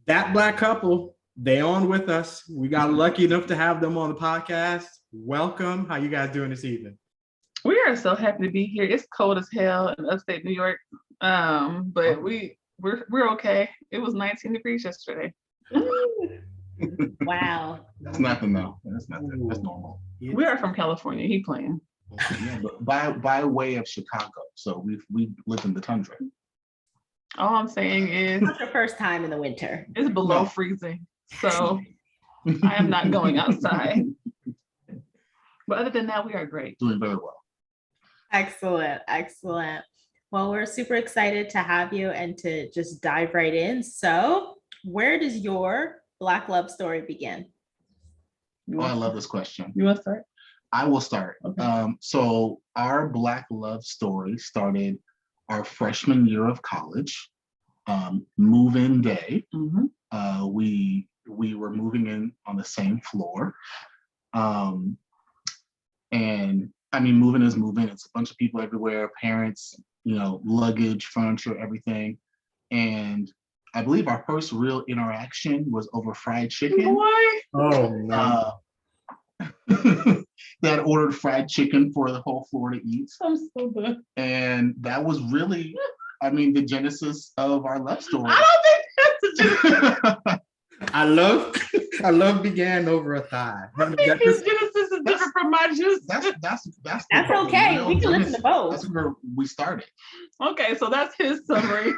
That Black couple, they on with us. We got lucky enough to have them on the podcast. Welcome. How you guys doing this evening? We are so happy to be here. It's cold as hell in upstate New York, but we're okay. It was 19 degrees yesterday. Wow. That's nothing though. That's nothing. That's normal. We are from California. He playing. Yeah, but by way of Chicago, so we live in the tundra. All I'm saying is, It's not your first time in the winter. it's below freezing, so I am not going outside. But other than that, we are great. Doing very well. Excellent, excellent. Well, we're super excited to have you and to just dive right in. So, where does your Black love story begin? Oh, I love this question. You want to start? I will start. Okay. So our Black love story started our freshman year of college, move-in day. Mm-hmm. We were moving in on the same floor. And I mean, moving is moving. It's a bunch of people everywhere, parents, luggage, furniture, everything. And I believe our first real interaction was over fried chicken. Boy. Oh, no. That ordered fried chicken for the whole floor to eat. I'm so good. And that was really, the genesis of our love story. I don't think that's the genesis. I love began over a thigh. I think his genesis is different from my juice. That's Okay. We can listen to both. That's where we started. Okay, so that's his summary.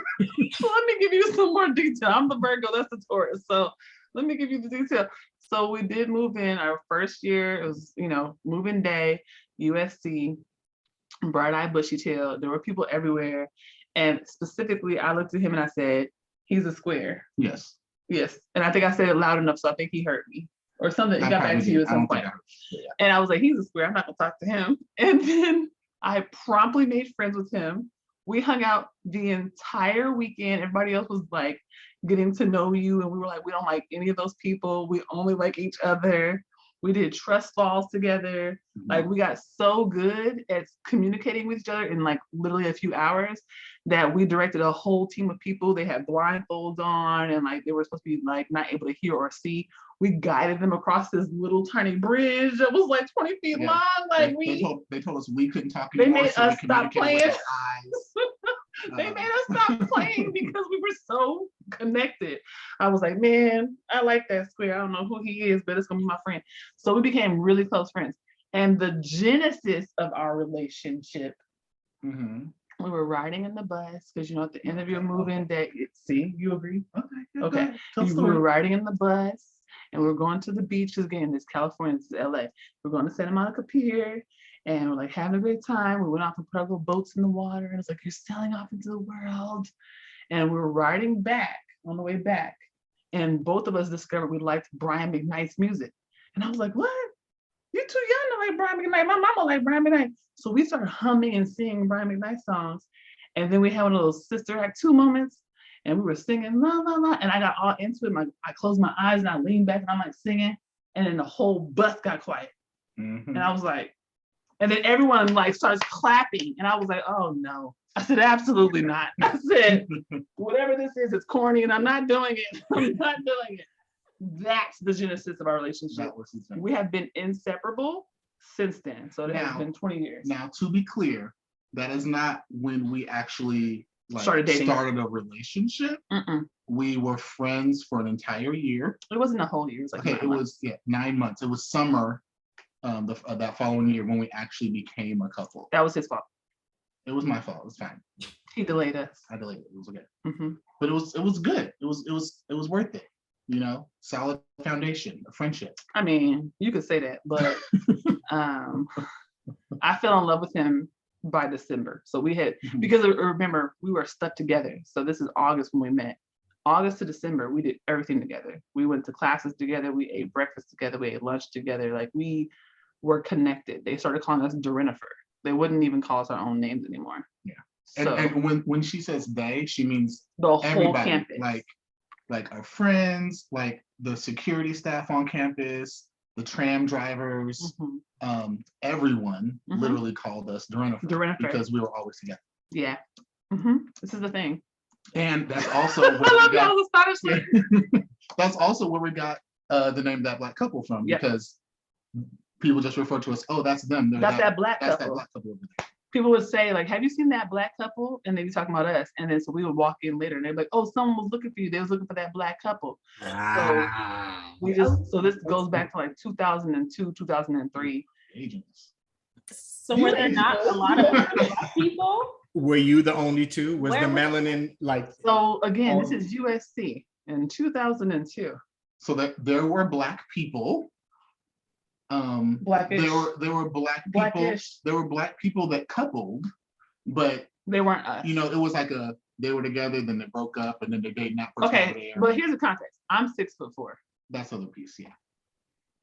So let me give you some more detail. I'm the Virgo, that's the Taurus. So let me give you the detail. So we did move in our first year. It was, move-in day, USC, bright-eyed, bushy-tailed. There were people everywhere. And specifically, I looked at him and I said, he's a square. Yes. Yes. And I think I said it loud enough, so I think he heard me. Or something. He got back to you at some point. And I was like, he's a square. I'm not going to talk to him. And then I promptly made friends with him. We hung out the entire weekend. Everybody else was like getting to know you. And we were like, we don't like any of those people. We only like each other. We did trust falls together. Mm-hmm. Like we got so good at communicating with each other in like literally a few hours that we directed a whole team of people. They had blindfolds on and like they were supposed to be like not able to hear or see. We guided them across this little tiny bridge that was like 20 feet long. Like they told us we couldn't talk anymore. They made us stop playing. They made us stop playing because we were so connected. I was like, man, I like that square. I don't know who he is, but it's gonna be my friend. So we became really close friends. And the genesis of our relationship, we were riding in the bus because at the end of your move-in day, see, you agree? Okay. We were riding in the bus and we were going to the beach because again, it's California, this is LA. We're going to Santa Monica Pier. And we're like having a great time. We went off and put our little boats in the water. And it's like, you're sailing off into the world. And we were riding back on the way back. And both of us discovered we liked Brian McKnight's music. And I was like, what? You're too young to like Brian McKnight. My mama liked Brian McKnight. So we started humming and singing Brian McKnight songs. And then we had one of those Sister Act 2 moments. And we were singing, la, la, la. And I got all into it. I closed my eyes and I leaned back and I'm like singing. And then the whole bus got quiet. And I was like, and then everyone like starts clapping. And I was like, oh no. I said, absolutely not. I said, whatever this is, it's corny and I'm not doing it. I'm not doing it. That's the genesis of our relationship. We have been inseparable since then. So it has been 20 years. Now, to be clear, that is not when we actually started a relationship. We were friends for an entire year. It wasn't a whole year. It was like 9 months. 9 months. It was summer. That following year when we actually became a couple. That was his fault. It was my fault. It was fine. He delayed us. I delayed it. It was okay. But it was good. It was worth it. Solid foundation, a friendship. I mean, you could say that, but I fell in love with him by December. So we had because remember we were stuck together. So this is August when we met. August to December, we did everything together. We went to classes together. We ate breakfast together. We ate lunch together. Like we were connected. They started calling us Darenifer. They wouldn't even call us our own names anymore. Yeah. And when she says they, she means the whole everybody, campus. Like our friends, like the security staff on campus, the tram drivers, everyone literally called us Darenifer because we were always together. Yeah. This is the thing. And that's also I where love we got, y'all's astonishment. that's also where we got the name of that Black couple from, Yep. because people just refer to us, oh, that's them. That's that Black That's couple. that Black couple over there. People would say, like, have you seen that Black couple? And they'd be talking about us. And then so we would walk in later and they'd be like, oh, someone was looking for you. They was looking for that Black couple. Wow. So this goes back to like 2002, 2003. Agents. So were there not a lot of Black people? Were you the only two? Was Where the was- melanin like? So again, this is USC in 2002. So there were Black people. Blackish. There were Black people. Blackish. There were Black people that coupled, but They weren't us. you know, it was like they were together, then they broke up, and then they dating that person over Okay, there. but here's the context. I'm 6'4". That's the other piece, yeah.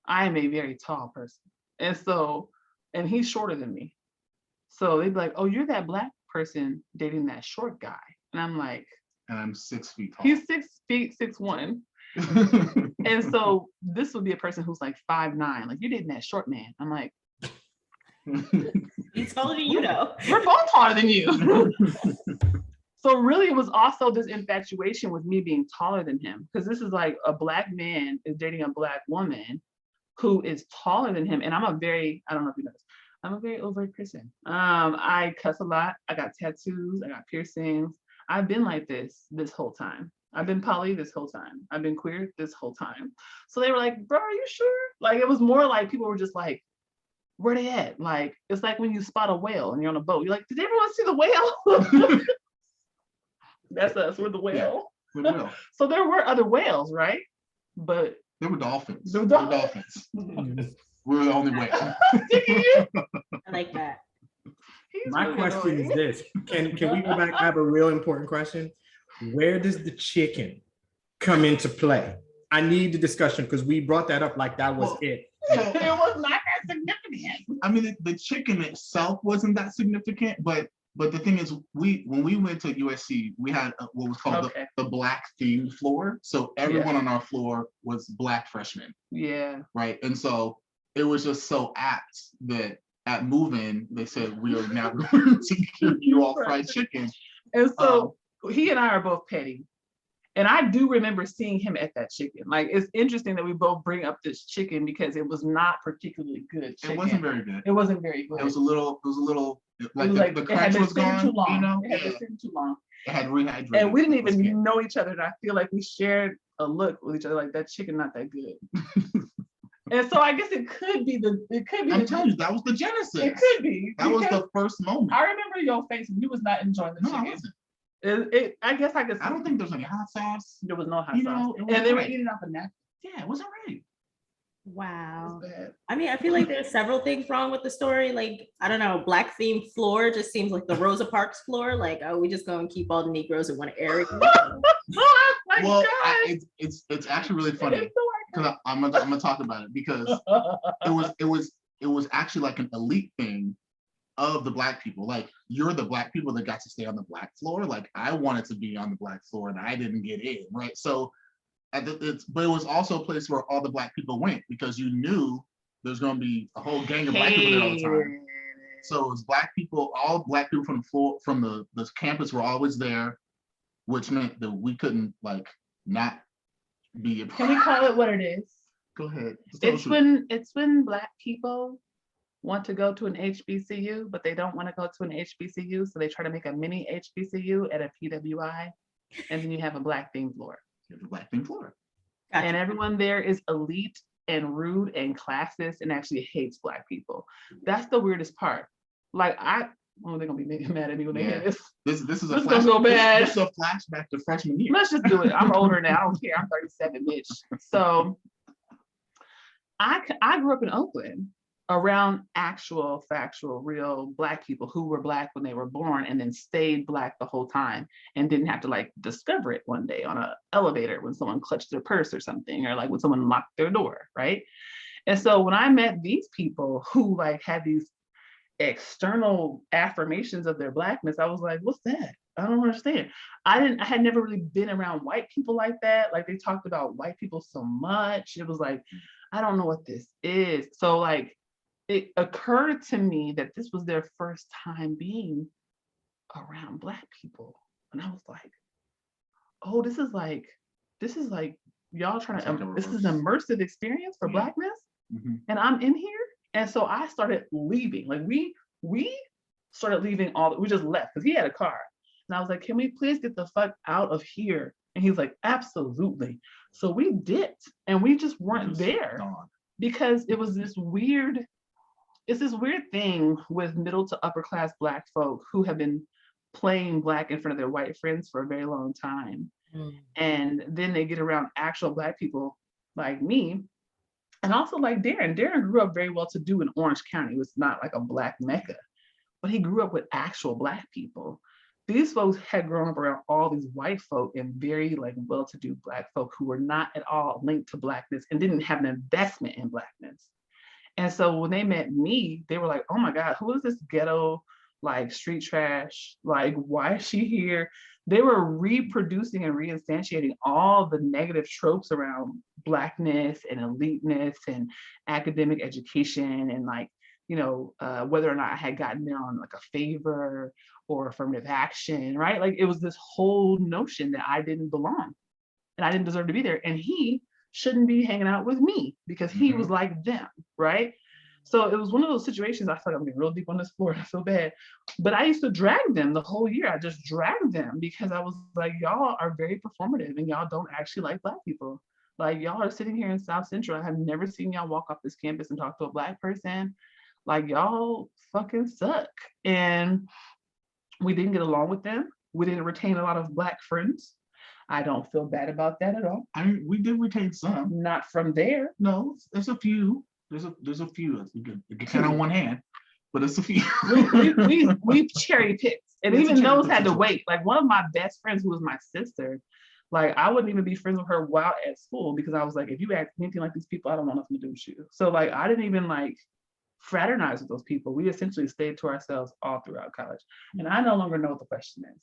I am a very tall person. And he's shorter than me. So they'd be like, oh, you're that Black person dating that short guy. And I'm like, And I'm 6 feet tall. he's 6 feet, 6'1". And so this would be a person who's like 5'9". Like, you're dating that short man. I'm like, He's taller than you know. we're both taller than you. So really it was also this infatuation with me being taller than him. Because this is like a Black man is dating a Black woman who is taller than him. And I don't know if you know this, I'm a very overt person. I cuss a lot. I got tattoos. I got piercings. I've been like this whole time. I've been poly this whole time. I've been queer this whole time. So they were like, bro, are you sure? Like, it was more like people were just like, where they at? Like, it's like when you spot a whale and you're on a boat. You're like, did everyone see the whale? That's us. We're the whale. We will. So there were other whales, right? But There were dolphins. There were There were dolphins. We were the only way. I like that. he's My really question is annoying. this: Can we go back? I have a real important question. Where does the chicken come into play? I need the discussion because we brought that up like that was Well, it. It was not that significant. I mean, the chicken itself wasn't that significant, but the thing is, when we went to USC, we had what was called Okay. the Black themed floor. So everyone on our floor was Black freshmen, Yeah. right? And so it was just so apt that at move-in, they said, we are now going to give you all fried chicken. And so he and I are both petty. And I do remember seeing him at that chicken. Like, it's interesting that we both bring up this chicken because it was not particularly good chicken. It wasn't very good. It wasn't very good. It was a little, like It was the it had crunch been was sitting gone, too long. you know? It had Yeah. been sitting too long. It had rehydrated. And we didn't It was even good. know each other. And I feel like we shared a look with each other, like, that chicken not that good. And so I guess it could be I'm telling you, that was the genesis. It could be. That was because the first moment. I remember your face when you was not enjoying the No, I chicken. wasn't. I guess I could. I don't think there's any hot sauce. there was no hot You sauce, know, it was and they were right. eating off a napkin. Yeah, it wasn't right. Wow. It was bad. I mean, I feel like there's several things wrong with the story. Like, I don't know, Black themed floor just seems like the Rosa Parks floor. Like, oh, we just gonna keep all the Negroes in one area. Oh my Well, God. it's actually really funny It's so because I'm gonna talk about it because it was actually like an elite thing of the Black people. Like, you're the Black people that got to stay on the Black floor. Like, I wanted to be on the Black floor and I didn't get in, right? So but it was also a place where all the Black people went because you knew there's going to be a whole gang of Black people there all the time. So it was Black people, all Black people from the floor, from the campus were always there, which meant that we couldn't like not be a Can we call it what it is? Go ahead. Just tell the It's truth. when Black people want to go to an HBCU, but they don't want to go to an HBCU, so they try to make a mini HBCU at a PWI, and then you have a Black themed floor. You have the Black thing floor. Gotcha. And everyone there is elite and rude and classist and actually hates Black people. That's the weirdest part. Like, they're gonna be mad at me when they hear Yeah. this. This is a This is gonna go bad. This is a flashback to freshman year. Let's just do it. I'm older now. I don't care. I'm 37, bitch. So I grew up in Oakland around actual, factual, real Black people who were Black when they were born and then stayed Black the whole time and didn't have to like discover it one day on an elevator when someone clutched their purse or something, or like when someone locked their door, right? And so when I met these people who like had these external affirmations of their Blackness, I was like, what's that? I don't understand. I had never really been around white people like that. Like, they talked about white people so much. It was like, I don't know what this is. So like, it occurred to me that this was their first time being around Black people. And I was like, oh, this is like y'all trying It's to, like a this is an reverse. immersive experience for Yeah. Blackness, Mhm. and I'm in here. And so I started leaving. Like we started leaving we just left because he had a car. And I was like, can we please get the fuck out of here? And he's like, absolutely. So we dipped and we just weren't Just there gone. because it was it's this weird thing with middle to upper class Black folk who have been playing Black in front of their white friends for a very long time. And then they get around actual Black people like me, and also like Daren. Daren grew up very well to do in Orange County. It was not like a Black mecca, but he grew up with actual Black people. These folks had grown up around all these white folk and very like well-to-do Black folk who were not at all linked to Blackness and didn't have an investment in Blackness. And so when they met me, they were like, oh my God, who is this ghetto, like street trash? Like, why is she here? They were reproducing and reinstantiating all the negative tropes around Blackness and eliteness and academic education and like, whether or not I had gotten there on like a favor or affirmative action, right? Like it was this whole notion that I didn't belong and I didn't deserve to be there. And he shouldn't be hanging out with me because he was like them, right? So it was one of those situations. I feel like I'm getting real deep on this floor. I feel bad. But I used to drag them the whole year. I just dragged them because I was like, y'all are very performative and y'all don't actually like Black people. Like y'all are sitting here in South Central. I have never seen y'all walk off this campus and talk to a Black person. Like y'all fucking suck. And we didn't get along with them. We didn't retain a lot of Black friends. I don't feel bad about that at all. I mean, we did retain some. Not from there. No, there's a few. There's a few. You can count on one hand, but it's a few. we cherry picked, and It's a even cherry those pick had to situation. wait. Like one of my best friends, who was my sister, like I wouldn't even be friends with her while at school because I was like, if you act anything like these people, I don't want nothing to do with you. So like I didn't even like fraternize with those people. We essentially stayed to ourselves all throughout college, and I no longer know what the question is.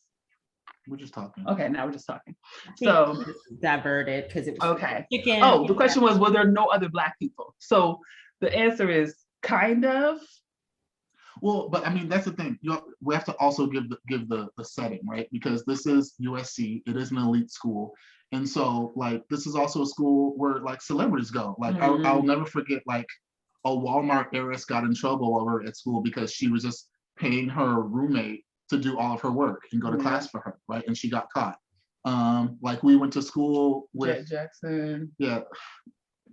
We're just talking. Okay, now we're just talking. So diverted because it was okay. chicken. Oh, the question was, were there no other Black people? So the answer is kind of. Well, but I mean, that's the thing. We have to also give the setting, right? Because this is USC. It is an elite school, and so like this is also a school where like celebrities go. Like I'll never forget like a Walmart heiress got in trouble over at school because she was just paying her roommate to do all of her work and go to class for her, right? And she got caught. Like we went to school with Jackson. Yeah,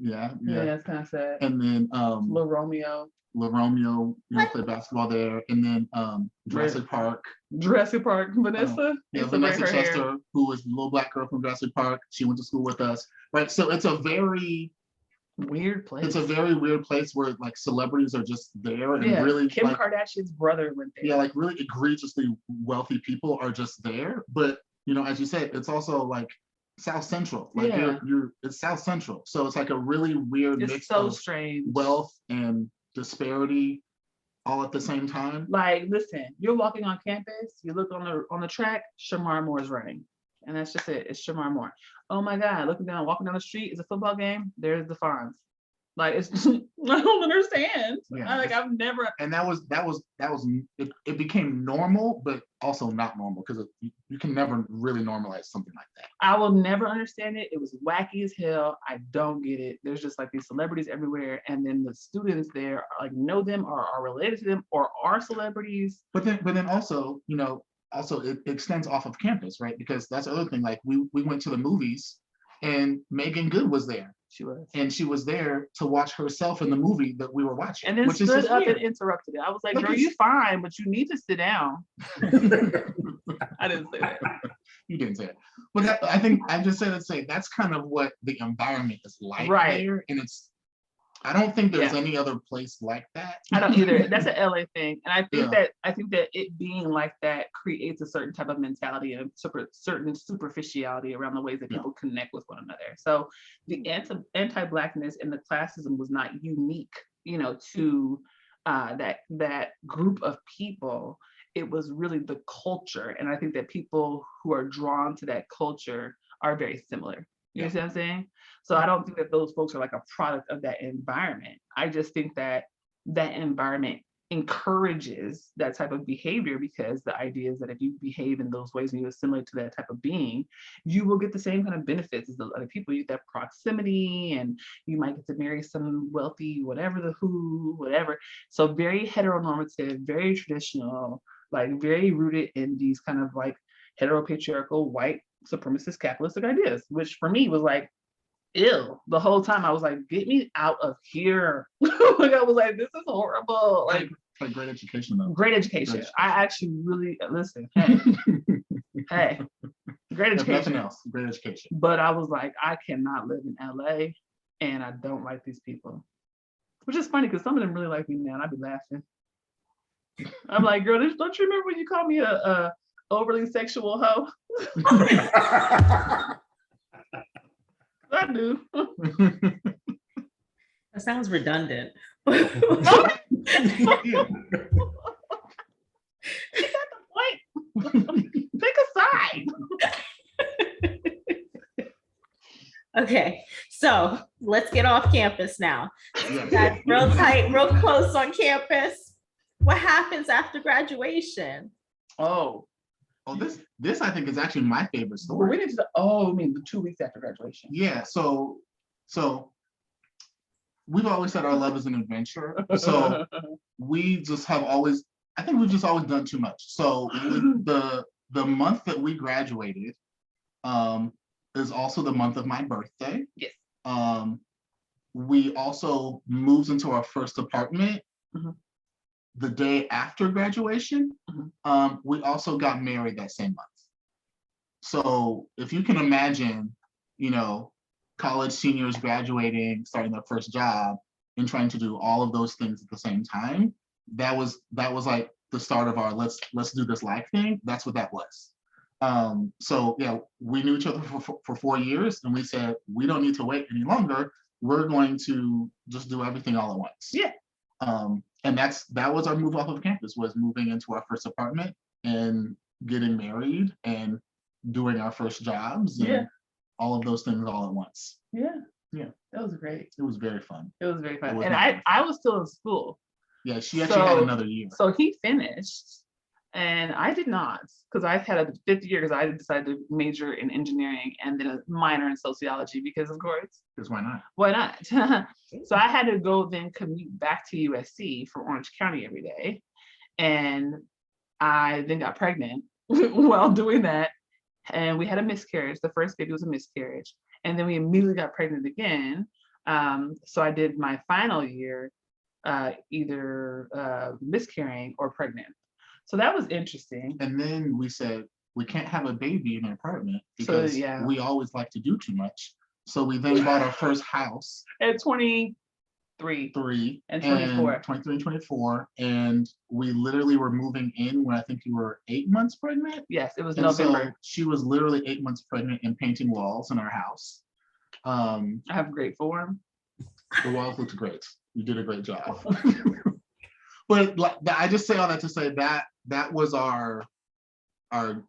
That's kind of sad. and then Lil Romeo, played basketball there, and then Jurassic Park. Vanessa. Vanessa Chester, who was the little Black girl from Jurassic Park. She went to school with us, right? So it's a very weird place. It's a very weird place where like celebrities are just there and really Kim like, Kardashian's brother went there. Yeah, like really egregiously wealthy people are just there. But as you said, it's also like South Central. Like it's South Central. So it's like a really weird mix of strange wealth and disparity all at the same time. Like, listen, you're walking on campus, you look on the track, Shamar Moore is running. And that's just it. It's Shamar Moore. Oh my God, walking down the street, it's a football game. There's the Fonz. Like it's just, I don't understand. I've never. And it became normal, but also not normal because you can never really normalize something like that. I will never understand it. It was wacky as hell. I don't get it. There's just like these celebrities everywhere, and then the students there are, like know them or are related to them or are celebrities. But then also, also it extends off of campus, right? Because that's the other thing. Like we went to the movies, and Megan Good was there. She was there to watch herself in the movie that we were watching. And then stood up and interrupted it. I was like, girl, you're fine, but you need to sit down. I didn't say that. You didn't say it. But I think I just said to say that's kind of what the environment is like there. And I don't think there's any other place like that. I don't either. That's an LA thing. And I think that it being like that creates a certain type of mentality and certain superficiality around the ways that people connect with one another. So the anti-Blackness and the classism was not unique, to that group of people. It was really the culture. And I think that people who are drawn to that culture are very similar. You know what I'm saying? So I don't think that those folks are like a product of that environment. I just think that that environment encourages that type of behavior, because the idea is that if you behave in those ways and you assimilate to that type of being, you will get the same kind of benefits as the other people. You get that proximity, and you might get to marry some wealthy, whatever. So very heteronormative, very traditional, like very rooted in these kind of like heteropatriarchal, white, supremacist, capitalistic ideas, which for me was like, ew. The whole time I was like, get me out of here. Like I was like, this is horrible. Like great education though. Great education. I actually really listen. Hey, hey, great If education. nothing else, great education. But I was like, I cannot live in LA, and I don't like these people. Which is funny because some of them really like me now, and I'd be laughing. I'm like, girl, don't you remember when you called me a overly sexual hoe? I do. That sounds redundant. Is that the point? Pick a side. Okay, so let's get off campus now. Yes. That's real tight, real close on campus. What happens after graduation? Oh, This I think is actually my favorite we story. need to. Oh, I mean the 2 weeks after graduation. Yeah, so we've always said our love is an adventure. So we just have always, I think we've just always done too much. So the month that we graduated is also the month of my birthday. Yes. We also moved into our first apartment the day after graduation. We also got married that same month. So if you can imagine, college seniors graduating, starting their first job, and trying to do all of those things at the same time, that was like the start of our let's do this life thing. That's what that was. So yeah, we knew each other for 4 years, and we said we don't need to wait any longer. We're going to just do everything all at once. Yeah. And that was our move off of campus, was moving into our first apartment and getting married and doing our first jobs and all of those things all at once. Yeah. Yeah. That was great. It was very fun. It was very fun. was And I was still in school. Yeah, she actually had another year. So he finished and I did not, because I had a 5th year because I decided to major in engineering and then a minor in sociology because of course. Because why not? Why not? So I had to go then commute back to USC from Orange County every day. And I then got pregnant while doing that. And we had a miscarriage. The first baby was a miscarriage. And then we immediately got pregnant again. So I did my final year either miscarrying or pregnant. So that was interesting. And then we said, we can't have a baby in an apartment because we always like to do too much. So we then bought our first house. At 23 and 24. 23 and 24. And we literally were moving in when I think you were 8 months pregnant. Yes, it was And November. so she was literally 8 months pregnant and painting walls in our house. I have great form. The walls looked great. You did a great job. But like, I just say all that to say that was our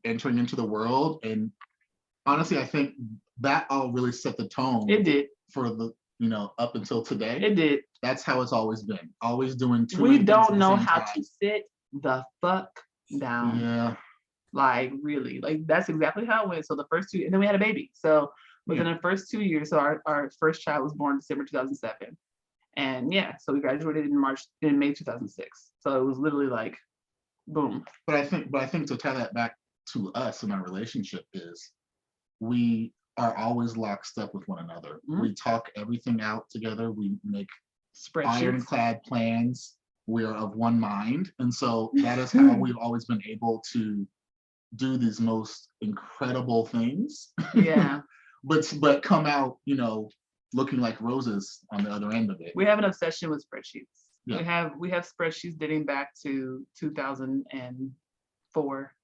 entering into the world. And honestly, I think that all really set the tone. It did. For the, up until today. It did. That's how it's always been. Always doing two. We don't know how to sit the fuck down. Yeah. Like really, like that's exactly how it went. So the first 2, and then we had a baby. So within the first 2 years, so our first child was born December 2007. And so we graduated in May 2006. So it was literally like, boom. But I think to tie that back to us in our relationship is we are always lockstep with one another. We talk everything out together. We make spreadsheets, ironclad plans. We are of one mind. And so that is how we've always been able to do these most incredible things. Yeah. but come out, looking like roses on the other end of it. We have an obsession with spreadsheets. Yeah. We have spreadsheets dating back to 2004,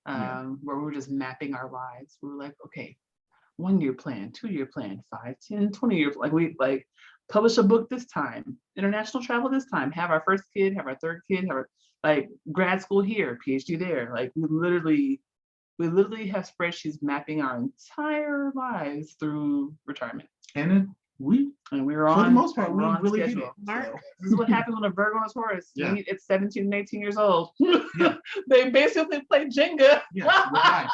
where we were just mapping our lives. We were like, okay, 1 year plan, 2 year plan, 5, 10, 20 year, like we publish a book this time, international travel this time, have our first kid, have our third kid, have our grad school here, PhD there. Like we literally have spreadsheets mapping our entire lives through retirement. And And we were for on, the most part, we we were on really did schedule. it. Mark. So, This is what happens when a Virgo and a Taurus Yeah. meet at 17 and 18 years old. Yeah. They basically play Jenga. yeah, with life.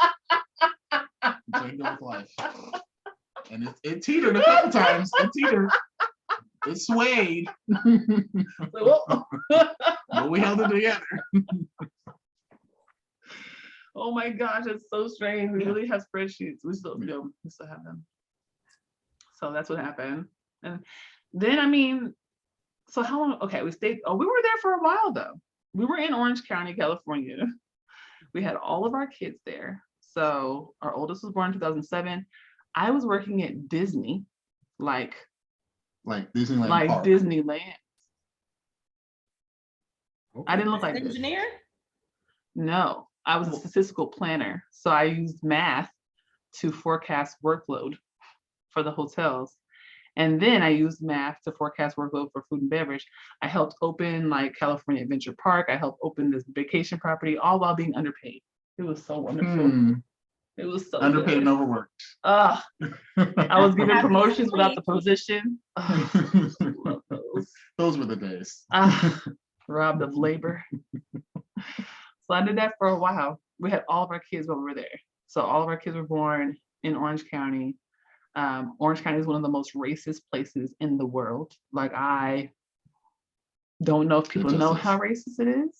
Jenga with life. And it teetered a couple times. It teetered. It swayed. Like, whoa. But we held it together. Oh my gosh, it's so strange. We Yeah. really have spreadsheets. We still have them. So that's what happened. And then so how long? Okay, we were there for a while though. We were in Orange County, California. We had all of our kids there. So our oldest was born in 2007. I was working at Disney, like Disneyland Park. Disneyland. I didn't look like this. Engineer? No, I was a statistical planner. So I used math to forecast workload for the hotels. And then I used math to forecast workload for food and beverage. I helped open like California Adventure Park. I helped open this vacation property, all while being underpaid. It was so wonderful. It was so Underpaid and good. overworked. I was given Happy promotions without the family. position. Love those. Those were the days. Robbed of labor. So I did that for a while. We had all of our kids over there. So all of our kids were born in Orange County. Orange County is one of the most racist places in the world. Like, I don't know if people know how racist it is,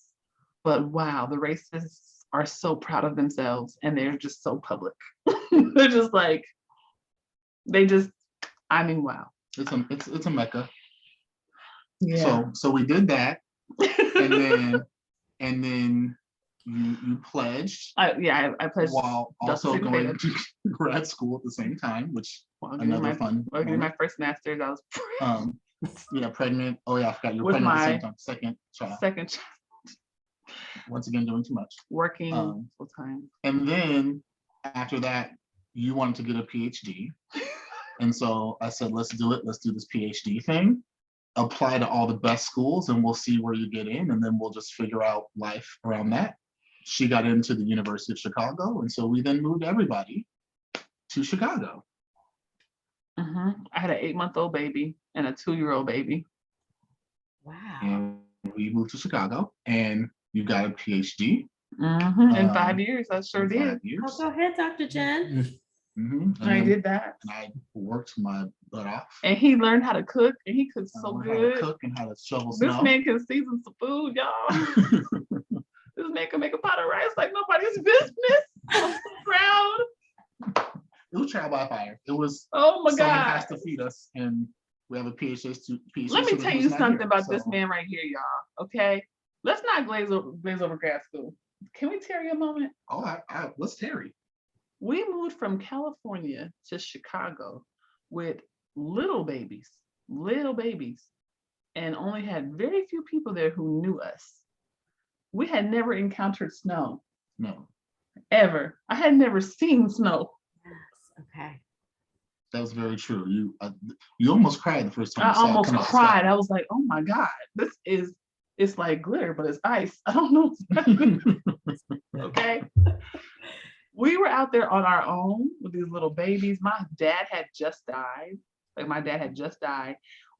but wow, the racists are so proud of themselves and they're just so public. They're just like, wow. It's a mecca. Yeah. So we did that, and then you pledged I pledged while also Justice going Equated. to grad school at the same time, which Well, another fun. I did my moment. first master's. I was Pregnant. Oh yeah, I forgot you were With pregnant at the my same time. Second child. second child, Once again, doing too much. working Um, full time. And then after that, you wanted to get a PhD. And so I said, let's do it. Let's do this PhD thing. Apply to all the best schools and we'll see where you get in. And then we'll just figure out life around that. She got into the University of Chicago. And so we then moved everybody to Chicago. I had an 8-month-old baby and a 2-year-old baby. Wow. And we moved to Chicago and you got a PhD. In 5 years, I sure in did. 5 years. Oh, go ahead, Dr. Jen. Mhm. And I then- did that. And I worked my butt off. And he learned how to cook, and he cooks I so learned how to good. cook and how to shovel This snow. man can season some food, y'all. This man can make a pot of rice like nobody's business. I'm so proud. It was trial by fire. It was Oh my someone God. has to feed us, and we have a PhD student. Let me tell you who's not something here, about this so- man right here, y'all. Okay, let's not glaze over grad school. Can we tarry a moment? Oh, let's Terry. We moved from California to Chicago with little babies, and only had very few people there who knew us. We had never encountered snow, No, ever. I had never seen snow. Yes. Okay. that was very true. You almost cried the first time. I you saw it almost come out the cried. sky. I was like, oh my God, it's like glitter, but it's ice. I don't know what's happening. Okay. We were out there on our own with these little babies. My dad had just died.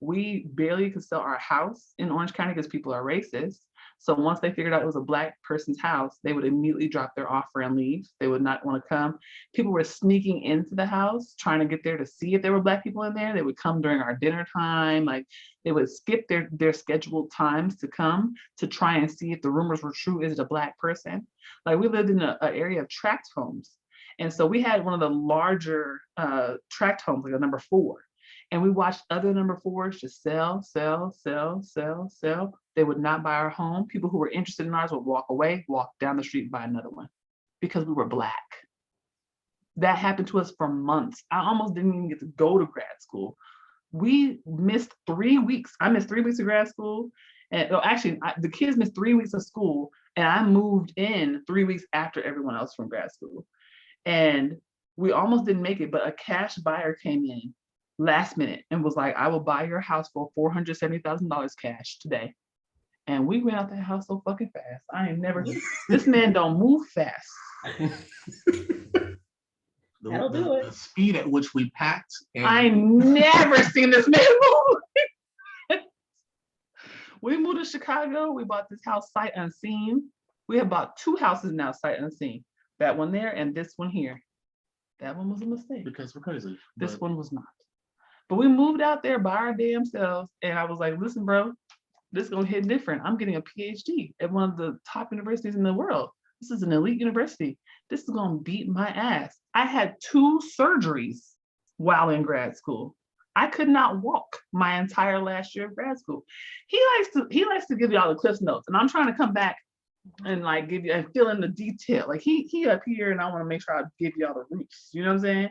We barely could sell our house in Orange County because people are racist. So once they figured out it was a Black person's house, they would immediately drop their offer and leave. They would not want to come. People were sneaking into the house, trying to get there to see if there were Black people in there. They would come during our dinner time. Like, they would skip their scheduled times to come to try and see if the rumors were true. Is it a Black person? Like, we lived in an area of tract homes. And so we had one of the larger tract homes, like a number 4. And we watched other number 4s just sell. They would not buy our home. People who were interested in ours would walk away, walk down the street and buy another one because we were Black. That happened to us for months. I almost didn't even get to go to grad school. We missed 3 weeks. I missed 3 weeks of grad school. And the kids missed 3 weeks of school. And I moved in 3 weeks after everyone else from grad school. And we almost didn't make it, but a cash buyer came in last minute and was like, I will buy your house for $470,000 cash today. And we went out that house so fucking fast. This man don't move fast. That'll do it. The speed at which we packed. And I never seen this man move. We moved to Chicago. We bought this house sight unseen. We have bought 2 houses now sight unseen. That one there and this one here. That one was a mistake. because we're crazy. This one was not. But we moved out there by our damn selves. And I was like, listen, bro, this is gonna hit different. I'm getting a PhD at one of the top universities in the world. This is an elite university. This is gonna beat my ass. I had 2 surgeries while in grad school. I could not walk my entire last year of grad school. He likes to give you all the cliff notes, and I'm trying to come back and like give you and fill in the detail. Like he up here, and I want to make sure I give you all the roots. You know what I'm saying?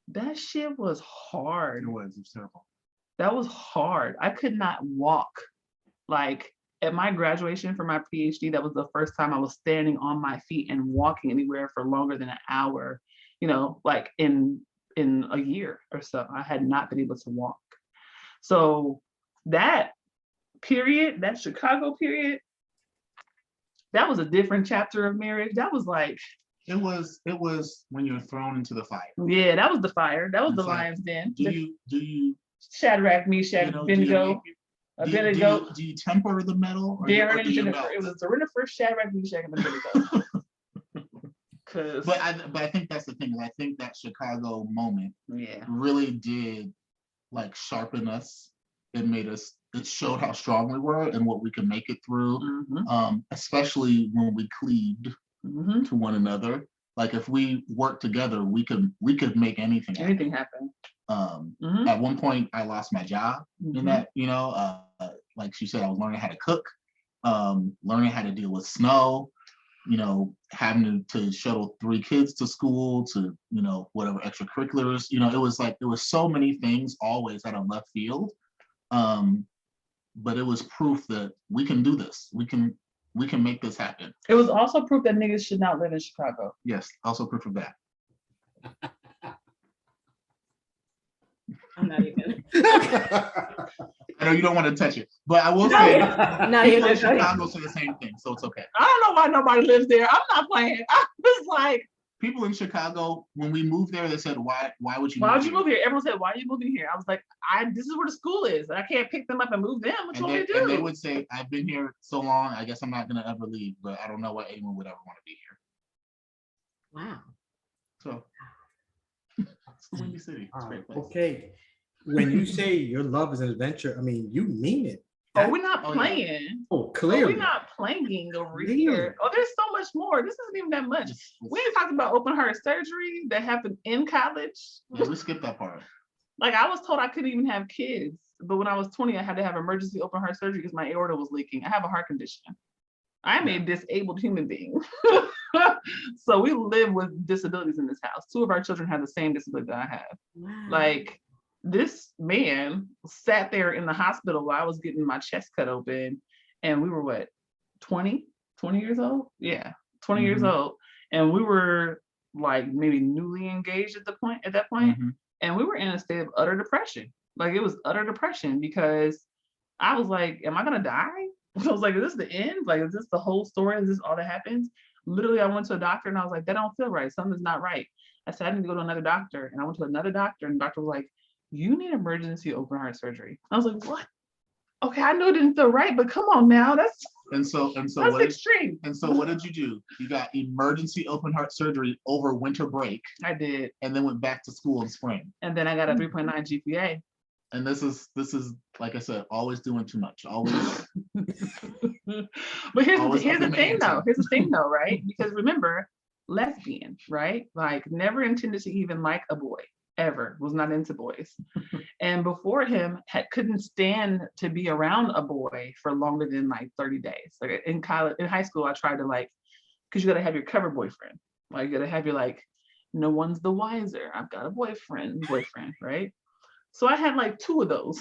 That shit was hard. It was terrible. That was hard. I could not walk. Like at my graduation for my PhD, that was the first time I was standing on my feet and walking anywhere for longer than an hour, you know, like in a year or so. I had not been able to walk. So that period, that Chicago period, that was a different chapter of marriage. That was like, It was when you're thrown into the fire. yeah, that was the fire. That was It's the like, lion's den. Do you Shadrach, Meshach, you know, Abednego, Abednego, do you temper the metal? Or Daren or and do you Jennifer. melt? It was Jennifer, Shadrach, Meshach, and Abednego. Cause But I think that's the thing. I think that Chicago moment yeah, really did like sharpen us. It showed how strong we were and what we could make it through. Especially when we cleaved to one another. Like if we worked together, we could make anything happen. anything happened. At one point I lost my job in that, you know, like she said, I was learning how to cook, learning how to deal with snow, you know, having to shuttle 3 kids to school, to, you know, whatever extracurriculars, you know, it was so many things always out of left field. But it was proof that we can do this. We can make this happen. It was also proof that niggas should not live in Chicago. Yes, also proof of that. I'm not even. I know you don't want to touch it, but I will say Not people even. in Chicago say the same thing, so it's okay. I don't know why nobody lives there. I'm not playing. I was like, People in Chicago, when we moved there, they said, "Why would you? why would you here?" move here? Everyone said, why are you moving here? I was like, this is where the school is. I can't pick them up and move them. What you want me to do? And they would say, "I've been here so long, I guess I'm not gonna ever leave, but I don't know why anyone would ever want to be here." Wow. So it's the Windy City. It's a great place. Okay. When you say your love is an adventure, I mean, you mean it. Oh, we're not Oh, yeah. playing. Oh, Oh, clearly. we're not playing over Really? here. Oh, there's so much more. This isn't even that much. We ain't talking about open heart surgery that happened in college. Yeah, we skipped that part. Like I was told I couldn't even have kids, but when I was 20, I had to have emergency open heart surgery because my aorta was leaking. I have a heart condition. I'm a disabled human being. So we live with disabilities in this house. 2 of our children have the same disability that I have. Wow. Like this man sat there in the hospital while I was getting my chest cut open, and we were what, 20 years old? Yeah, 20 years old. And we were like maybe newly engaged at that point. And we were in a state of utter depression. Like it was utter depression because I was like, am I gonna die? I was like, is this the end? Like, is this the whole story? Is this all that happens? Literally, I went to a doctor and I was like, that don't feel right. Something's not right. I said, I need to go to another doctor. And I went to another doctor and the doctor was like, you need emergency open heart surgery. I was like, what? Okay, I know it didn't feel right, but come on now. That's extreme. And so what did you do? You got emergency open heart surgery over winter break I did. and then went back to school in spring. And then I got a 3.9 GPA. And this is like I said, always doing too much. Always. But here's Always the up in the thing ante. though. Here's the thing though, right? Because remember, lesbian, right? Like never intended to even like a boy. Ever was not into boys. And before him couldn't stand to be around a boy for longer than like 30 days. Like in high school, I tried to like, because you gotta have your cover boyfriend. Like you gotta have your like, no one's the wiser. I've got a boyfriend, right? So I had like 2 of those.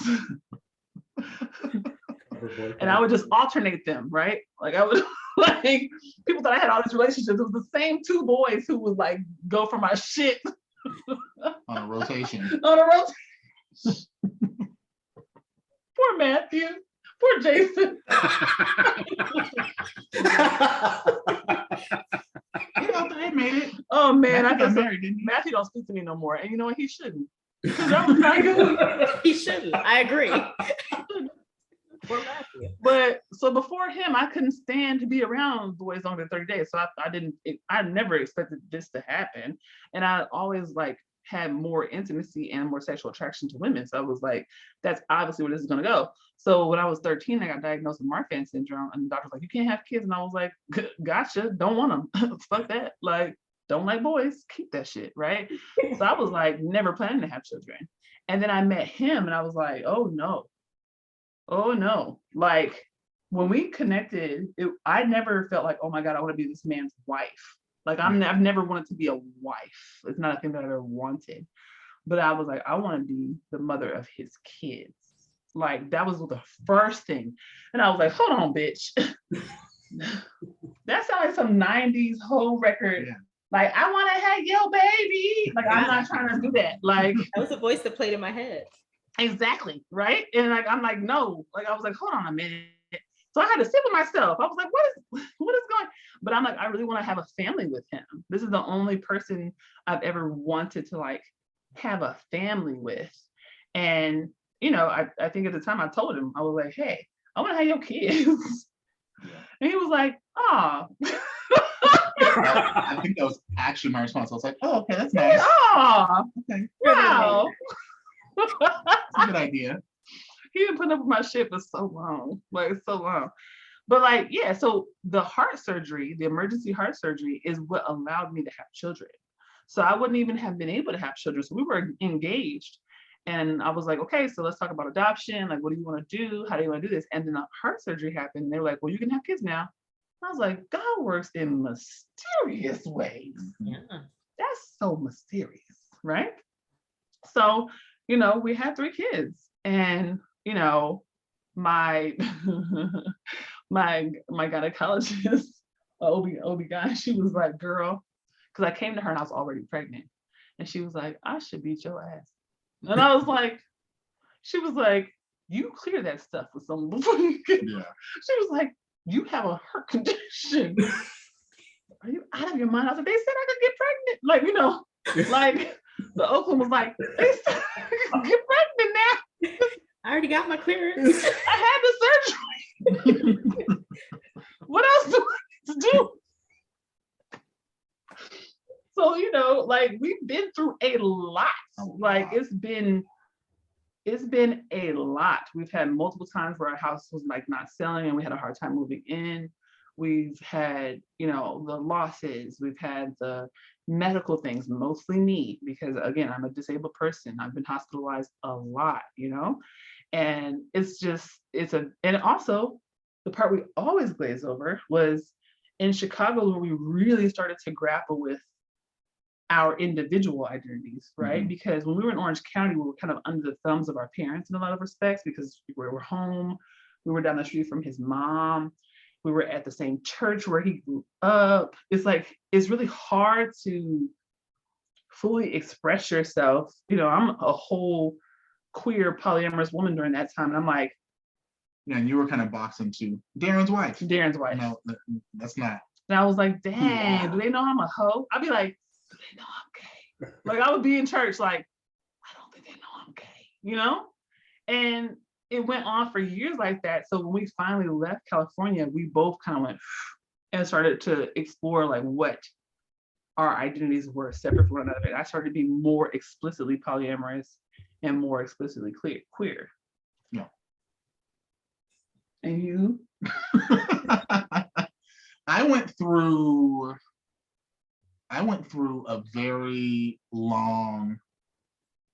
And I would just alternate them, right? Like I would like people thought I had all these relationships. It was the same 2 boys who would like go for my shit. On a rotation. Poor Matthew. Poor Jason. You know, they made it. Oh man, Matthew I got guess married, didn't he? Matthew don't speak to me no more, and you know what? He shouldn't. 'Cause that was not good. He shouldn't. I agree. Poor Matthew. But so before him, I couldn't stand to be around boys longer than 30 days. So I never expected this to happen. And I always like had more intimacy and more sexual attraction to women. So I was like, that's obviously where this is gonna go. So when I was 13, I got diagnosed with Marfan syndrome, and the doctor was like, you can't have kids. And I was like, gotcha, don't want them. Fuck that. Like, don't like boys, keep that shit, right? So I was like, never planning to have children. And then I met him and I was like, oh no. Like when we connected, I never felt like, oh my God, I want to be this man's wife. Like I've never wanted to be a wife. It's not a thing that I ever wanted. But I was like, I want to be the mother of his kids. Like that was the first thing. And I was like, hold on, bitch. That sounds like some 90s whole record. Yeah. Like, I want to have your baby. Like, I'm not trying to do that. Like, That was a voice that played in my head. exactly, right? And like, I'm like, no. Like, I was like, hold on a minute. So I had to sit with myself. I was like, what is going? But I'm like, I really want to have a family with him. This is the only person I've ever wanted to like have a family with. And you know, I think at the time I told him, I was like, hey, I want to have your kids. And he was like, oh. I think that was actually my response. I was like, oh, okay, that's nice. Oh, Okay, wow. that's a good idea. He been putting up with my shit for so long, like so long. But like, yeah, so the heart surgery, the emergency heart surgery is what allowed me to have children. So I wouldn't even have been able to have children. So we were engaged. And I was like, okay, so let's talk about adoption. Like, what do you want to do? How do you want to do this? And then the heart surgery happened. And they were like, well, you can have kids now. I was like, God works in mysterious ways. Yeah. That's so mysterious, right? So, you know, we had 3 kids, and you know, my my gynecologist, OB-GYN, she was like, girl, because I came to her and I was already pregnant, and she was like, I should beat your ass. And I was like, she was like, you clear that stuff with someone before you get. Yeah. She was like, you have a heart condition. Are you out of your mind? I was like, they said I could get pregnant. Like, you know, like the Oakland was like, they said I could get pregnant now. I already got my clearance. I had the surgery. What else do I need to do? So, you know, like we've been through a lot. Like it's been a lot. We've had multiple times where our house was like not selling and we had a hard time moving in. We've had, you know, the losses. We've had the medical things, mostly me, because again, I'm a disabled person. I've been hospitalized a lot, you know? And it's just, and also the part we always glaze over was in Chicago where we really started to grapple with our individual identities, right? Mm-hmm. Because when we were in Orange County, we were kind of under the thumbs of our parents in a lot of respects because we were home, we were down the street from his mom, we were at the same church where he grew up. It's like, it's really hard to fully express yourself. You know, I'm a whole queer polyamorous woman during that time. And I'm like, Yeah, and you were kind of boxed into Daren's wife. Daren's wife. No, that's not. And I was like, dang, do they know I'm a hoe? I'd be like, do they know I'm gay? Like I would be in church like, I don't think they know I'm gay, you know? And it went on for years like that. So when we finally left California, we both kind of went and started to explore like what our identities were separate from one another. And I started to be more explicitly polyamorous and more explicitly queer. Yeah. And you? I went through a very long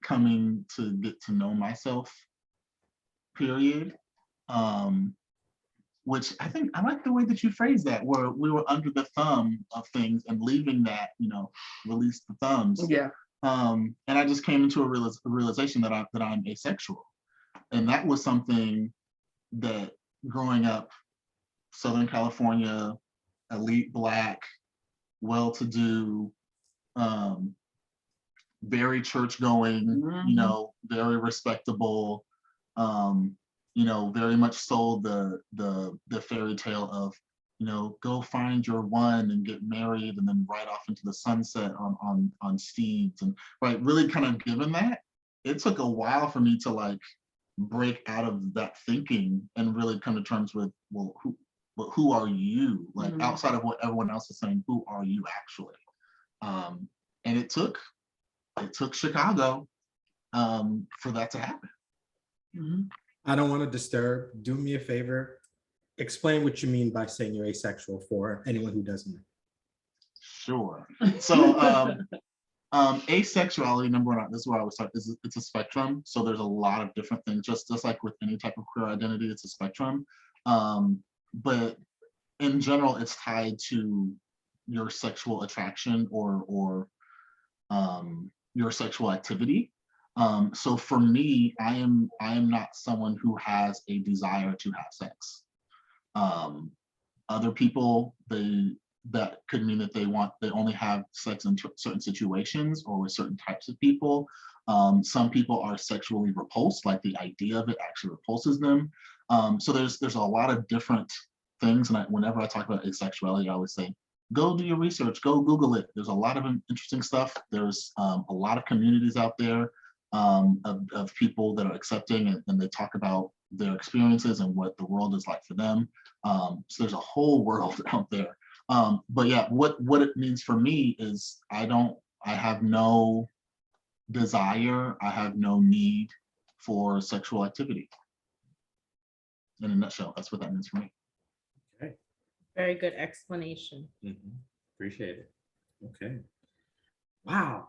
coming to get to know myself period, which I think I like the way that you phrased that, where we were under the thumb of things and leaving that, you know, release the thumbs. Yeah. And I just came into a realization that I'm asexual, and that was something that growing up, Southern California, elite Black, well-to-do, very church-going, Mm-hmm. you know, very respectable, you know, very much sold the fairy tale of, go find your one and get married and then ride off into the sunset on steeds, and right, really kind of given that. It took a while for me to like break out of that thinking and really come to terms with, well, who are you? Like outside of what everyone else is saying, who are you actually? And it took Chicago for that to happen. I don't want to disturb. Do me a favor. Explain what you mean by saying you're asexual for anyone who doesn't know. Sure. So asexuality, number one, this is where I was talking, it's a spectrum. So there's a lot of different things, just like with any type of queer identity, it's a spectrum. But in general, it's tied to your sexual attraction or your sexual activity. So for me, I am not someone who has a desire to have sex. Other people, that could mean that they only have sex in certain situations or with certain types of people. Some people are sexually repulsed, like the idea of it actually repulses them. So there's a lot of different things, and whenever I talk about asexuality, I always say, go do your research, go Google it. There's a lot of interesting stuff. There's a lot of communities out there of people that are accepting, and they talk about their experiences and what the world is like for them. So there's a whole world out there. But yeah, what it means for me is I have no desire, I have no need for sexual activity. In a nutshell, that's what that means for me. Okay. Very good explanation. Appreciate it. Okay. Wow.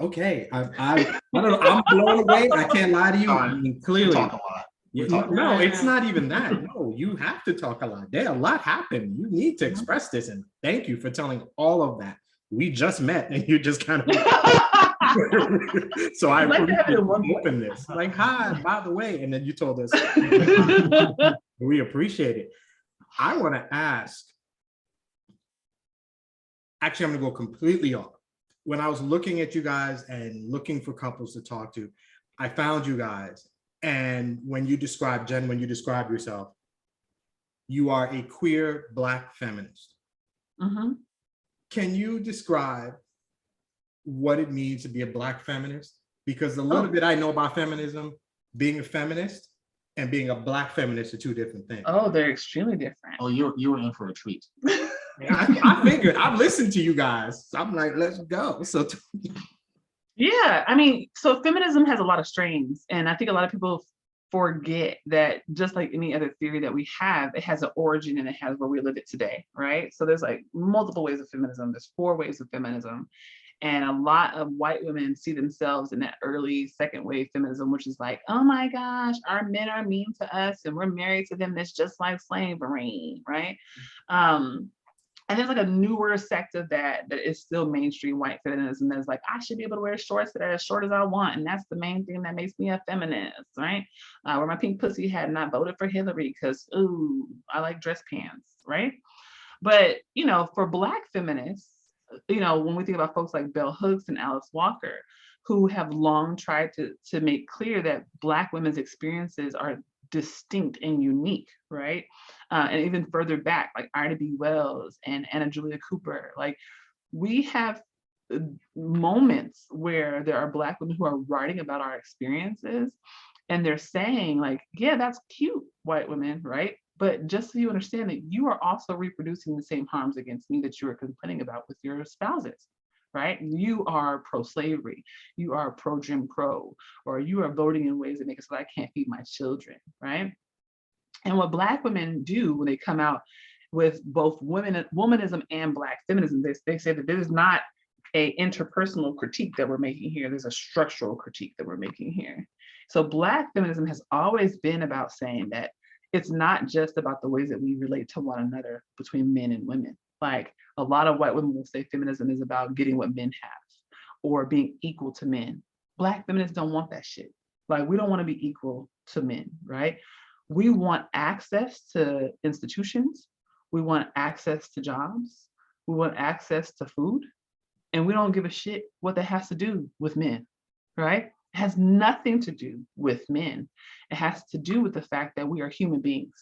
Okay. I don't know. I'm blown away. I can't lie to you. I mean, clearly. We talk a lot. No, it's not even that. No, you have to talk a lot. There, a lot happened. You need to express this, and thank you for telling all of that. We just met, and you just kind of. So I appreciate openness. Like, hi, by the way, and then you told us. We appreciate it. I want to ask. Actually, I'm going to go completely off. When I was looking at you guys and looking for couples to talk to, I found you guys. And when you describe, Jen, when you describe yourself, you are a queer Black feminist. Can you describe what it means to be a Black feminist? Because the little bit I know about feminism, being a feminist and being a Black feminist are two different things. Oh, they're extremely different. Oh, you were in for a treat. I figured, I've listened to you guys. So I'm like, let's go. So yeah, I mean, so feminism has a lot of strains, and I think a lot of people forget that just like any other theory that we have, it has an origin and it has where we live it today, right? So there's like multiple ways of feminism. There's 4 ways of feminism. And a lot of white women see themselves in that early second wave feminism, which is like, oh my gosh, our men are mean to us and we're married to them. That's just like slavery, right? And there's like a newer sect of that is still mainstream white feminism that's like, I should be able to wear shorts that are as short as I want. And that's the main thing that makes me a feminist, right? Where my pink pussy had not voted for Hillary because, ooh, I like dress pants, right? But, for Black feminists, when we think about folks like Bell Hooks and Alice Walker, who have long tried to make clear that Black women's experiences are distinct and unique, right? And even further back, like Ida B. Wells and Anna Julia Cooper, like we have moments where there are Black women who are writing about our experiences, and they're saying like, yeah, that's cute, white women, right? But just so you understand that you are also reproducing the same harms against me that you are complaining about with your spouses, right? You are pro-slavery, you are pro-Jim Crow, or you are voting in ways that make it so that I can't feed my children, right? And what Black women do when they come out with both womanism and Black feminism, they say that there's not a interpersonal critique that we're making here, there's a structural critique that we're making here. So Black feminism has always been about saying that it's not just about the ways that we relate to one another between men and women. Like a lot of white women will say feminism is about getting what men have or being equal to men. Black feminists don't want that shit. Like we don't want to be equal to men, right? We want access to institutions. We want access to jobs. We want access to food. And we don't give a shit what that has to do with men, right? It has nothing to do with men. It has to do with the fact that we are human beings.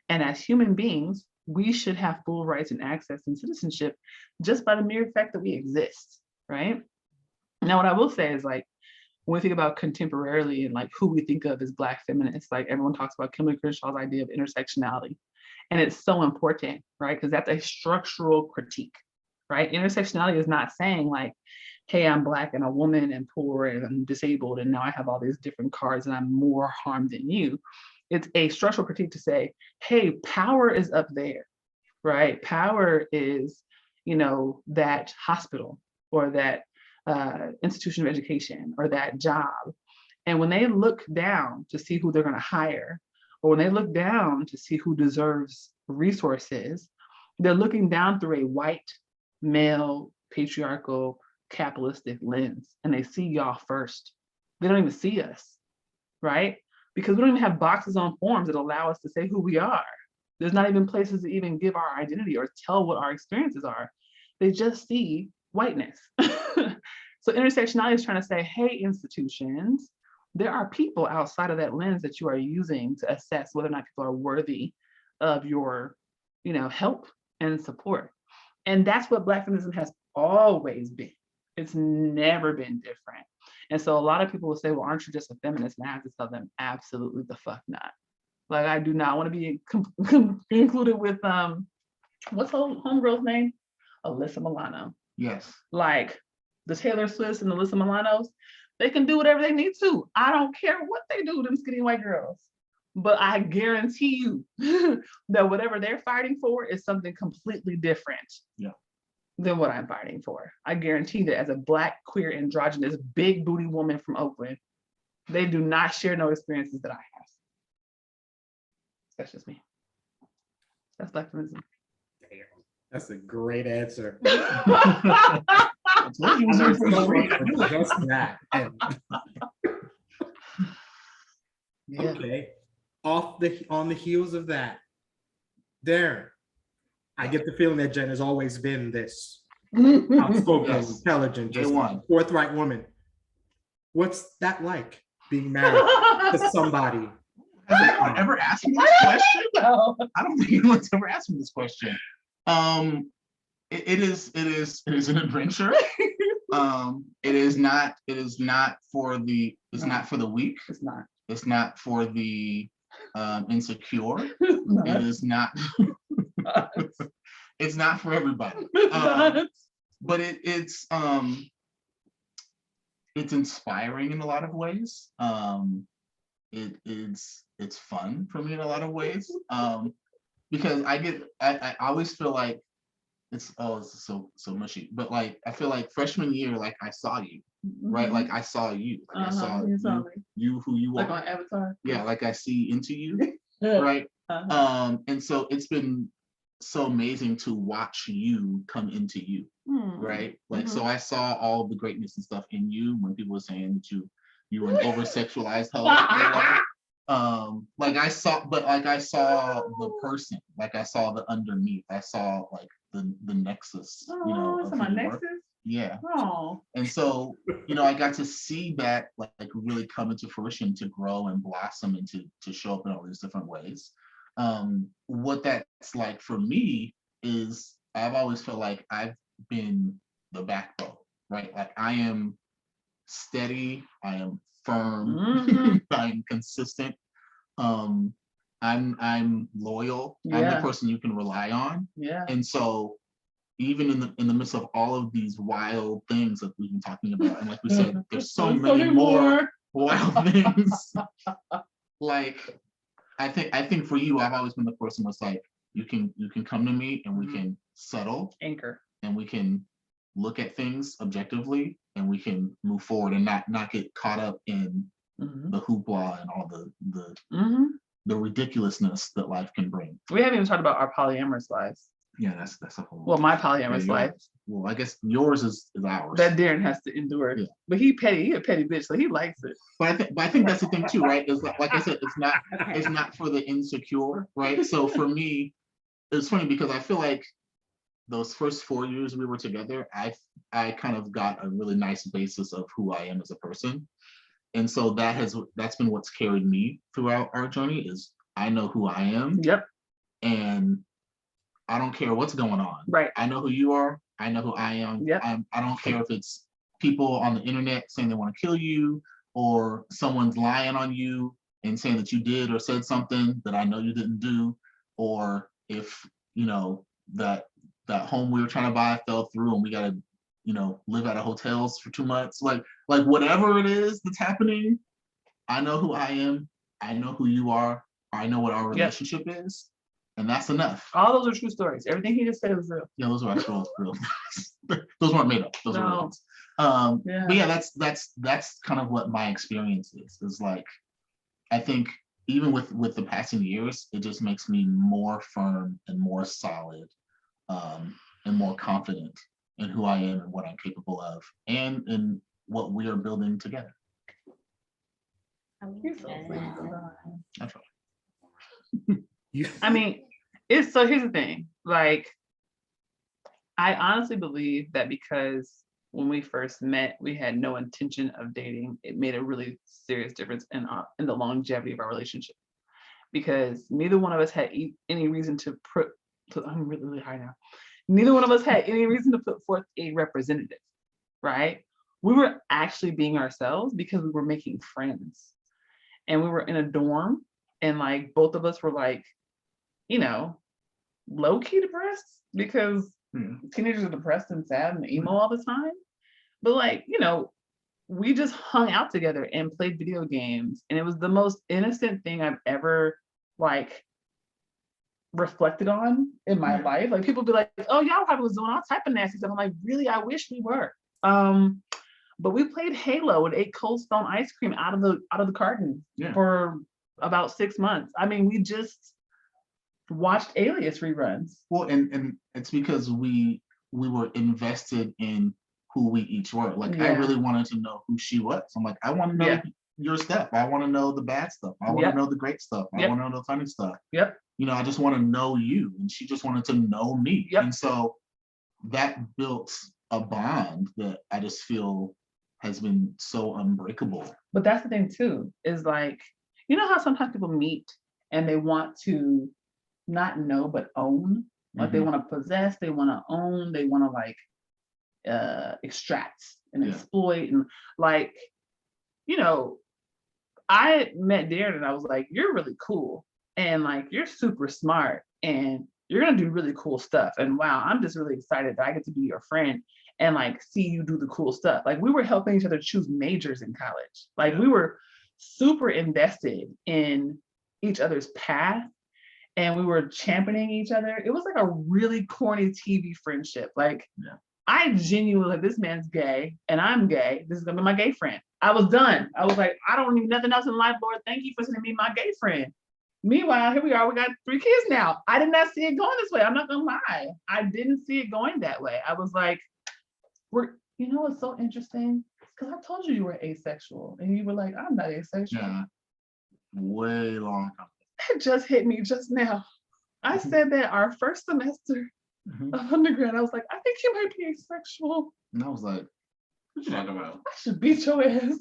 And as human beings, we should have full rights and access and citizenship just by the mere fact that we exist, right? Now, what I will say is like, when we think about contemporarily and like who we think of as Black feminists, like everyone talks about Kimberly Crenshaw's idea of intersectionality. And it's so important, right? Because that's a structural critique, right? Intersectionality is not saying like, hey, I'm Black and a woman and poor and I'm disabled and now I have all these different cards and I'm more harmed than you. It's a structural critique to say, hey, power is up there, right? Power is, you know, that hospital or that institution of education or that job. And when they look down to see who they're going to hire, or when they look down to see who deserves resources, they're looking down through a white, male, patriarchal, capitalistic lens, and they see y'all first. They don't even see us, right? Because we don't even have boxes on forms that allow us to say who we are. There's not even places to even give our identity or tell what our experiences are. They just see whiteness. So intersectionality is trying to say, hey, institutions, there are people outside of that lens that you are using to assess whether or not people are worthy of your, you know, help and support. And that's what Black feminism has always been. It's never been different. And so a lot of people will say, well, aren't you just a feminist? And I have to tell them, absolutely the fuck not. Like, I do not want to be included with, what's her homegirl's name? Alyssa Milano. Yes. Like, the Taylor Swifts and the Alyssa Milanos, they can do whatever they need to. I don't care what they do, them skinny white girls. But I guarantee you that whatever they're fighting for is something completely different than what I'm fighting for. I guarantee that as a Black, queer, androgynous, big booty woman from Oakland, they do not share no experiences that I have. That's just me. That's Black feminism. Damn, that's a great answer. I told you it was There's in so for much for just that. And- Yeah. okay, on the heels of that, Daren, I get the feeling that Jenn has always been this outspoken, Yes. intelligent, just Day1. forthright woman. What's that like, being married to somebody? Has anyone ever asked me this question? I don't think anyone's ever asked me this question. It is an adventure. It is not for the weak. It's not. It's not for the insecure. No, It is not. It's not for everybody. But it's inspiring in a lot of ways. It's fun for me in a lot of ways. Because I always feel like it's so mushy, but like I feel like freshman year, like I saw you, right? Like I saw you, like I saw you who you like are. on Avatar. Yeah, like I see into you, right? And so it's been so amazing to watch you come into you, right? Like so I saw all the greatness and stuff in you when people were saying that you were an over-sexualized hoe. Like I saw the person, like I saw the underneath, I saw like the nexus, you know, of my who you nexus. were. Yeah. Oh. And so, you know, I got to see that like really come into fruition, to grow and blossom and to show up in all these different ways. What that's like for me is I've always felt like I've been the backbone, right? Like I am steady, I am firm, I'm consistent, I'm loyal, I'm the person you can rely on. Yeah. And so even in the midst of all of these wild things that we've been talking about, and like we said, there's so many more wild things. Like I think for you, I've always been the person that's like, you can come to me and we can settle, anchor, and we can look at things objectively, and we can move forward and not get caught up in the hoopla and all the ridiculousness that life can bring. We haven't even talked about our polyamorous lives. Yeah, that's a whole. Well, my polyamorous life. Well, I guess yours is ours. That Daren has to endure. Yeah. But he a petty bitch, so he likes it. But I think that's the thing too, right? Is like I said, it's not for the insecure, right? So for me, it's funny because I feel like those first 4 years we were together, I kind of got a really nice basis of who I am as a person. And so that's been what's carried me throughout our journey, is I know who I am. Yep. And I don't care what's going on. Right. I know who you are. I know who I am. Yep. I don't care if it's people on the internet saying they want to kill you, or someone's lying on you and saying that you did or said something that I know you didn't do, or if, you know, that home we were trying to buy fell through and we got to, you know, live out of hotels for 2 months. Like whatever it is that's happening, I know who I am. I know who you are. I know what our relationship is. And that's enough. All those are true stories. Everything he just said was real. Yeah, those are actual real. Those weren't made up. Those are real ones. But yeah, that's kind of what my experience is like. I think even with the passing years, it just makes me more firm and more solid, and more confident in who I am and what I'm capable of, and in what we are building together. That's right. I mean, so here's the thing. Like, I honestly believe that because when we first met, we had no intention of dating. It made a really serious difference in the longevity of our relationship, because neither one of us had any reason to I'm really, really high now. Neither one of us had any reason to put forth a representative, right? We were actually being ourselves because we were making friends, and we were in a dorm, and like both of us were like, you know, low-key depressed, because teenagers are depressed and sad and emo all the time. But like, you know, we just hung out together and played video games, and it was the most innocent thing I've ever like reflected on in my life. Like, people be like, oh, y'all probably was doing all type of nasty stuff. I'm like, really? I wish we were. But we played Halo and ate Cold Stone ice cream out of the carton for about 6 months. I mean, we just watched Alias reruns. Well, and it's because we were invested in who we each were. Like, I really wanted to know who she was. I'm like, I want to know your stuff. I want to know the bad stuff. I want to know the great stuff. I want to know the funny stuff. Yep. You know, I just want to know you. And she just wanted to know me. Yep. And so that built a bond that I just feel has been so unbreakable. But that's the thing too, is like, you know how sometimes people meet and they want to not know but own? Like, they want to possess, they want to own, they want to like extract and exploit, and like, you know, I met Daren and I was like, you're really cool, and like, you're super smart, and you're gonna do really cool stuff, and wow, I'm just really excited that I get to be your friend and like see you do the cool stuff. Like, we were helping each other choose majors in college. Like, we were super invested in each other's path, and we were championing each other. It was like a really corny TV friendship. Like, I genuinely, like, this man's gay and I'm gay. This is gonna be my gay friend. I was done. I was like, I don't need nothing else in life, Lord. Thank you for sending me my gay friend. Meanwhile, here we are. We got 3 kids now. I did not see it going this way. I'm not gonna lie. I didn't see it going that way. I was like, you know what's so interesting? Because I told you were asexual, and you were like, I'm not asexual. Yeah. Way long time. It just hit me just now. I said that our first semester of undergrad. I was like, I think you might be asexual. And I was like, what you talking about? I should beat your ass.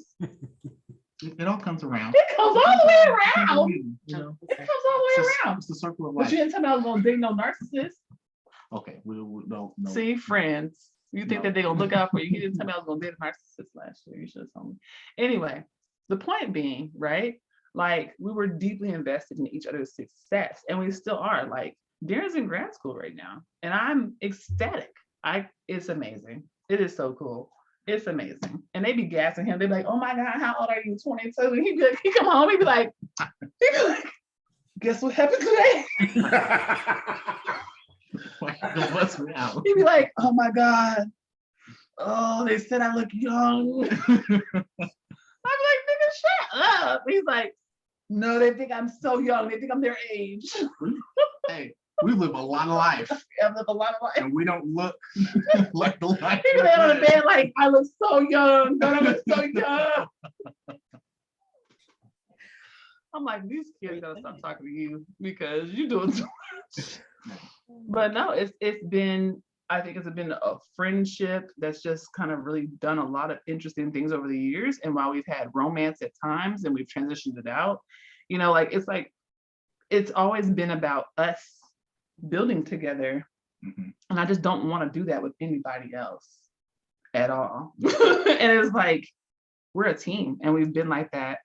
It all comes around. It comes all the way around. You know? It comes all the way around. It's the circle of life. But you didn't tell me I was gonna date no narcissist. Okay, we no. See, friends, you think that they're gonna look out for you. You didn't tell me I was gonna date a narcissist last year. You should have told me. Anyway, the point being, right? Like, we were deeply invested in each other's success, and we still are. Like, Daren's in grad school right now, and I'm ecstatic. It's amazing. It is so cool. It's amazing. And they be gassing him. They be like, oh my God, how old are you? 22. And he'd be like, he come home, he'd be like, guess what happened today? He'd be like, oh my God. Oh, they said I look young. I'm like, nigga, shut up. He's like, no, they think I'm so young. They think I'm their age. Hey, we live a lot of life. I've lived a lot of life. And we don't look like the life. He lay on the bed like, I look so young. Don't I look so young? I'm like, these kids gotta stop talking to you because you're doing too much. But no, I think it's been a friendship that's just kind of really done a lot of interesting things over the years. And while we've had romance at times and we've transitioned it out, you know, like, it's always been about us building together. Mhm. And I just don't want to do that with anybody else at all. And it's like, we're a team, and we've been like that,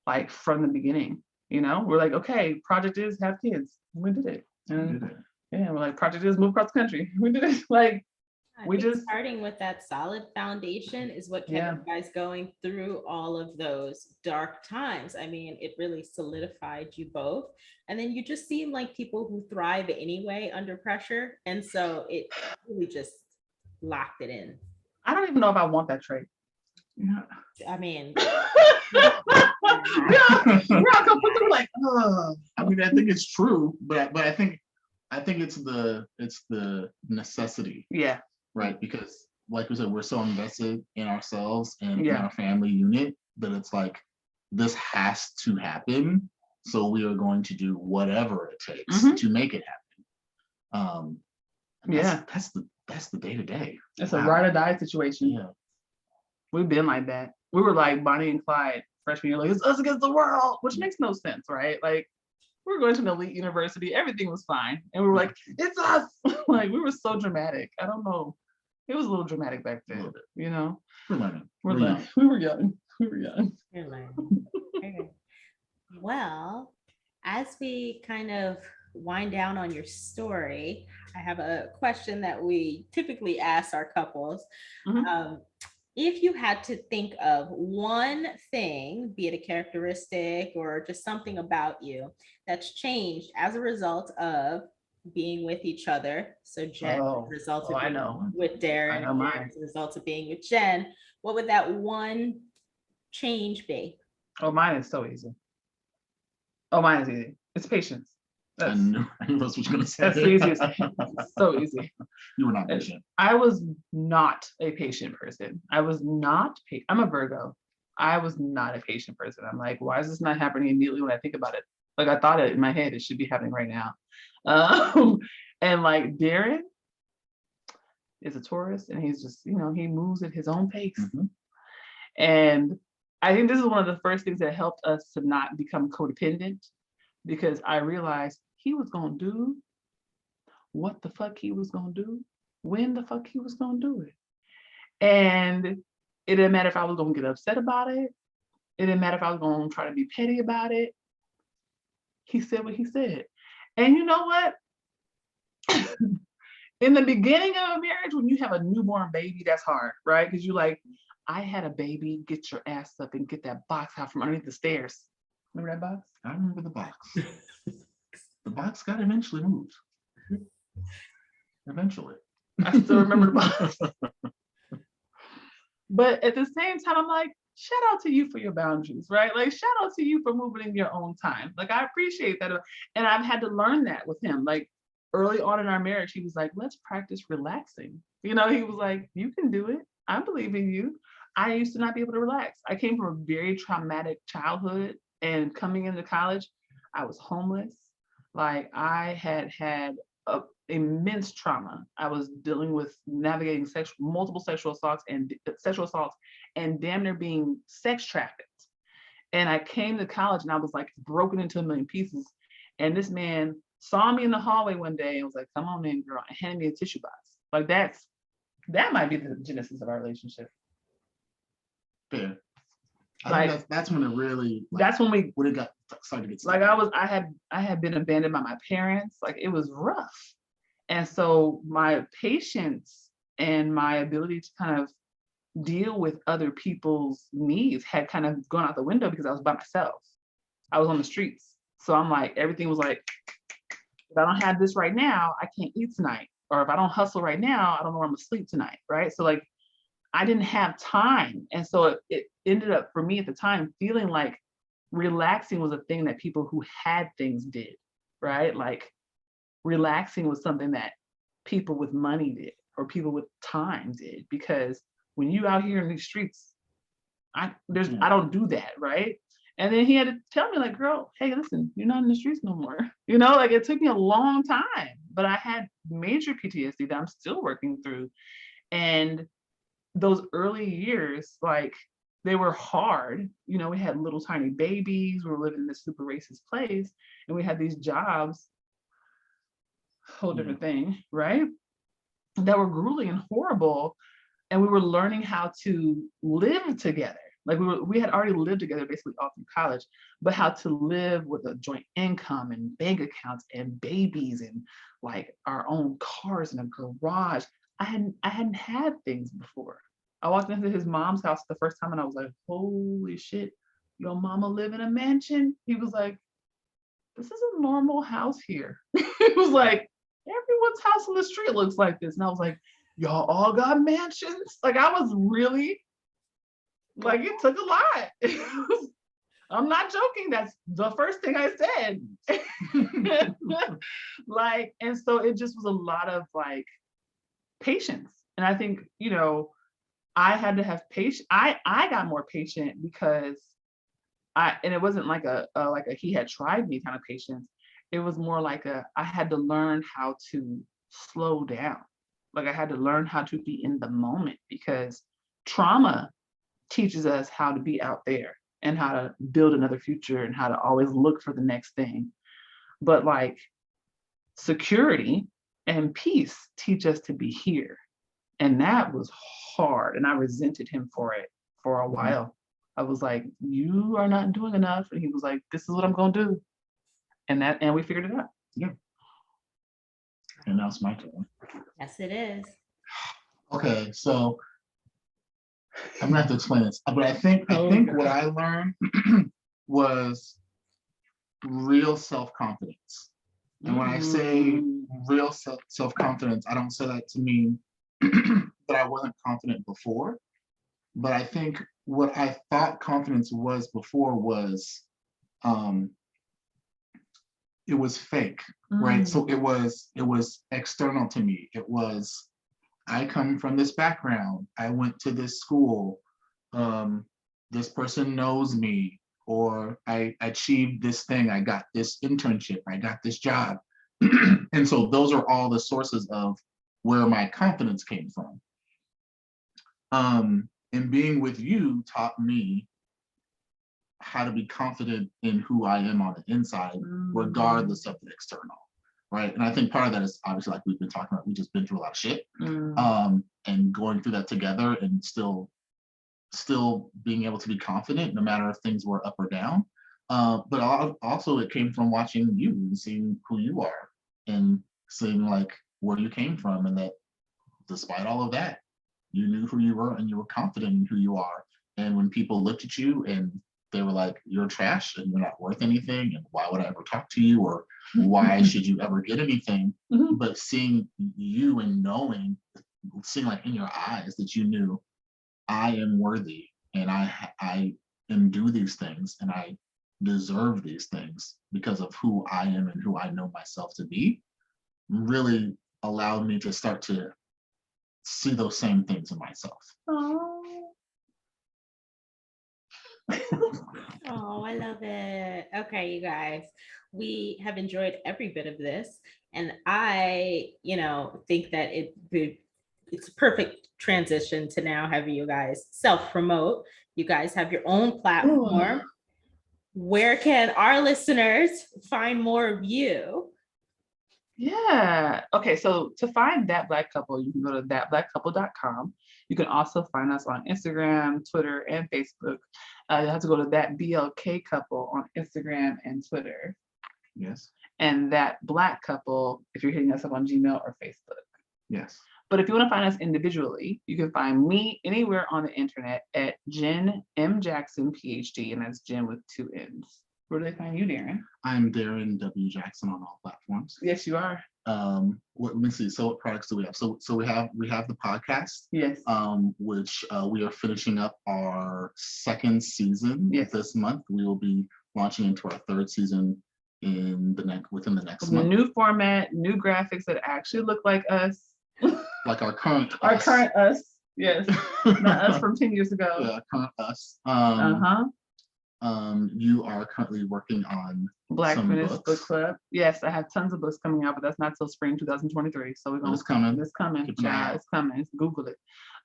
like from the beginning. You know, we're like, okay, project is have kids. We did it. And Did it. yeah, we're like, project is move across the country. We did it. Like, I we think just, starting with that solid foundation is what kept Yeah. you guys going through all of those dark times. I mean, it really solidified you both. And then you just seem like people who thrive anyway under pressure. And so it really just locked it in. I don't even know if I want that trait. Yeah. I mean, We're all completely like, oh. I mean, I think it's true, but I think it's the necessity, Yeah. right? Because like we said, we're so invested in ourselves and in Yeah. our family unit that it's like this has to happen. So we are going to do whatever it takes Mhm. to make it happen. And Yeah. that's the day to day. It's a Wow. ride or die situation. Yeah. We've been like that. We were like Bonnie and Clyde freshman year, like, it's us against the world, which makes no sense, right? Like, we were going to an elite university, everything was fine. And we were like, it's us. Like, we were so dramatic. I don't know. It was a little dramatic back A little then, bit. you know? We're learning. We're We're like, young. we were young. We were young. you're learning. Okay. Well, as we kind of wind down on your story, I have a question that we typically ask our couples. Mhm. If you had to think of one thing, be it a characteristic or just something about you that's changed as a result of being with each other. So Jen, Oh, as a result oh, of I being know. with Daren, I know and mine. as a result of being with Jen, what would that one change be? Oh, mine is so easy. Oh, mine is easy. It's patience. I That's, knew that's what you're gonna say. that's the easiest. It's so easy. You were not patient. I was not a patient person. I was not, I'm a Virgo. I was not a patient person. I'm like, why is this not happening immediately when I think about it? Like, I thought it in my head, it should be happening right now. And like Daren is a Taurus, and he's just, he moves at his own pace. Mhm. And I think this is one of the first things that helped us to not become codependent, because I realized he was gonna do what the fuck he was gonna do, when the fuck he was gonna do it. And it didn't matter if I was gonna get upset about it. It didn't matter if I was gonna try to be petty about it. He said what he said. And you know what? In the beginning of a marriage, when you have a newborn baby, that's hard, right? Because you're like, I had a baby, get your ass up and get that box out from underneath the stairs. Remember that box? I remember the box. The box got eventually moved. Eventually. I still remember the box. But at the same time, I'm like, shout out to you for your boundaries, right? Like, shout out to you for moving in your own time. Like, I appreciate that. And I've had to learn that with him. Like, early on in our marriage, he was like, let's practice relaxing. He was like, you can do it. I believe in you. I used to not be able to relax. I came from a very traumatic childhood, and coming into college, I was homeless. Like, I had immense trauma. I was dealing with navigating multiple sexual assaults and damn near being sex trafficked. And I came to college and I was like broken into a million pieces. And this man saw me in the hallway one day and was like, come on in, girl, and handed me a tissue box. Like, that might be the genesis of our relationship. Fair. I Like, think that's when it really, like, that's when it got started to get like, sticky. I had been abandoned by my parents. Like, it was rough. And so my patience and my ability to kind of deal with other people's needs had kind of gone out the window because I was by myself. I was on the streets. So I'm like, everything was like, if I don't have this right now, I can't eat tonight. Or if I don't hustle right now, I don't know where I'm gonna sleep tonight, right? So like, I didn't have time. And so it ended up, for me at the time, feeling like relaxing was a thing that people who had things did, right? Like, relaxing was something that people with money did or people with time did, because when you out here in these streets, I don't do that, right? And then he had to tell me, like, girl, hey, listen, you're not in the streets no more. Like, it took me a long time, but I had major PTSD that I'm still working through. And those early years, like, they were hard. We had little tiny babies. We were living in this super racist place, and we had these jobs. whole different thing, right? That were grueling and horrible. And we were learning how to live together. Like we had already lived together basically all through college, but how to live with a joint income and bank accounts and babies and like our own cars in a garage. I hadn't had things before. I walked into his mom's house the first time and I was like, holy shit, your mama live in a mansion? He was like, this is a normal house here. It was like, everyone's house on the street looks like this. And I was like, y'all all got mansions? Like I was really, like it took a lot. I'm not joking. That's the first thing I said. Like, and so it just was a lot of like patience. And I think, you know, I had to have patience. I got more patient because and it wasn't like a he had tried me kind of patience. It was more like I had to learn how to slow down. Like I had to learn how to be in the moment because trauma teaches us how to be out there and how to build another future and how to always look for the next thing. But like security and peace teach us to be here. And that was hard. And I resented him for it for a while. I was like, you are not doing enough. And he was like, this is what I'm going to do. And we figured it out. Yeah. And now it's my turn. Yes, it is. Okay, so I'm gonna have to explain this, but I think what I learned was real self-confidence. And when I say real self-confidence, I don't say that to mean that I wasn't confident before, but I think what I thought confidence was before was it was fake, right? So it was external to me. It was, I come from this background. I went to this school. This person knows me, or I achieved this thing. I got this internship. I got this job. And so those are all the sources of where my confidence came from. And being with you taught me how to be confident in who I am on the inside, regardless of the external, right? And I think part of that is obviously, like we've been talking about, we've just been through a lot of shit, and going through that together and still being able to be confident no matter if things were up or down. But also it came from watching you and seeing who you are and seeing like where you came from, and that despite all of that, you knew who you were and you were confident in who you are. And when people looked at you and they were like, you're trash and you're not worth anything, and why would I ever talk to you, or why should you ever get anything? But seeing you and seeing like in your eyes that you knew I am worthy and I am do these things and I deserve these things because of who I am and who I know myself to be, really allowed me to start to see those same things in myself. Oh, I love it. Okay, you guys, we have enjoyed every bit of this. And I, think that it's a perfect transition to now have you guys self-promote. You guys have your own platform. Where can our listeners find more of you? Yeah. Okay. So to find That Black Couple, you can go to thatblackcouple.com. You can also find us on Instagram, Twitter, and Facebook. You have to go to That BLK Couple on Instagram and Twitter. Yes. And That Black Couple if you're hitting us up on Gmail or Facebook. Yes. But if you want to find us individually, you can find me anywhere on the internet at Jenn M. Jackson, PhD, and that's Jenn with 2 N's. Where do they find you, Daren? I'm Daren W. Jackson on all platforms. Yes, you are. Let me see. So what products do we have? So we have the podcast. Yes. Which we are finishing up our 2nd season. Yes. This month. We will be launching into our 3rd season within the next month. New format, new graphics that actually look like us. Like our current us. Yes. Not us from 10 years ago. Yeah, current us. you are currently working on Black some Feminist books. Book Club. Yes, I have tons of books coming out, but that's not till spring 2023. So we're But gonna it's coming. It's coming, Keep an eye child. out. It's coming. Google it.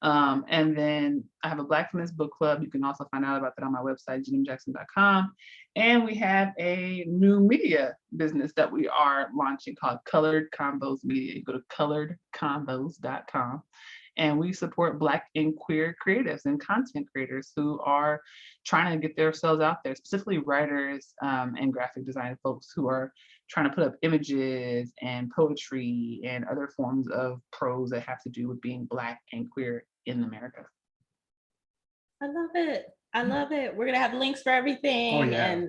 And then I have a Black Feminist Book Club. You can also find out about that on my website, jennandjackson.com. And we have a new media business that we are launching called Colored Convos Media. You go to coloredconvos.com. And we support Black and queer creatives and content creators who are trying to get themselves out there, specifically writers and graphic design folks who are trying to put up images and poetry and other forms of prose that have to do with being Black and queer in America. I love it. I love it. We're gonna have links for everything, Oh, yeah. and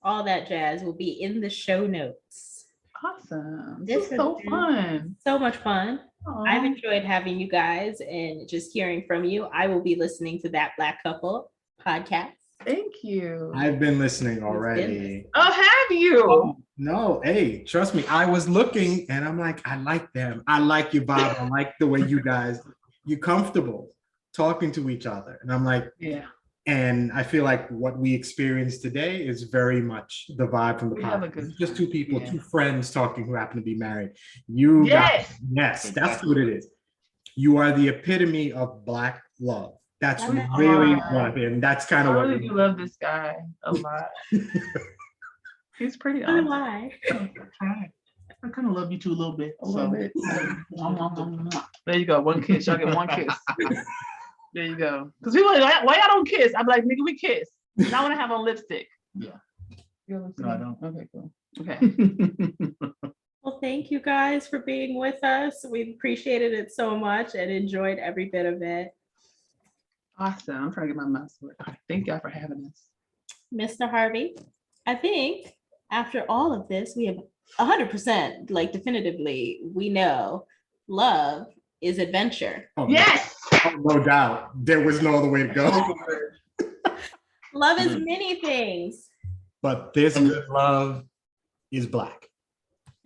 all that jazz will be in the show notes. Awesome. This This is so has been fun. So much fun. I've Aw. enjoyed having you guys and just hearing from you. I will be listening to That Black Couple podcast. Thank you. I've been listening already. Oh, have you? Oh, no, hey, trust me. I was looking and I'm like, I like them. I like you, Bob. I like the way you guys, you're comfortable talking to each other. And I'm like, Yeah. and I feel like what we experienced today is very much the vibe from the We have a podcast. good It's just two time. people, Yeah. two friends talking who happen to be married. You Yes. yes, that's what it is. You are the epitome of Black love. That's We really are. what, and that's I kind of what really do love this guy a lot. He's pretty So do awesome. I. I kind of love you too a little bit. A little bit. So, There you go. One kiss. Y'all get one kiss. There you go. Because people are like, why y'all don't kiss? I'm like, nigga, we kiss. And I want to have on lipstick. Yeah. You have lipstick? No, I don't. Okay, cool. Okay. Well, thank you guys for being with us. We appreciated it so much and enjoyed every bit of it. Awesome. I'm trying to get my mouth to work. All right, thank y'all for having us. Mr. Harvey, I think after all of this, we have 100%, like definitively, we know love is adventure. Oh, Yes. oh, no doubt. There was no other way to go. Love is many things. But this good love is Black.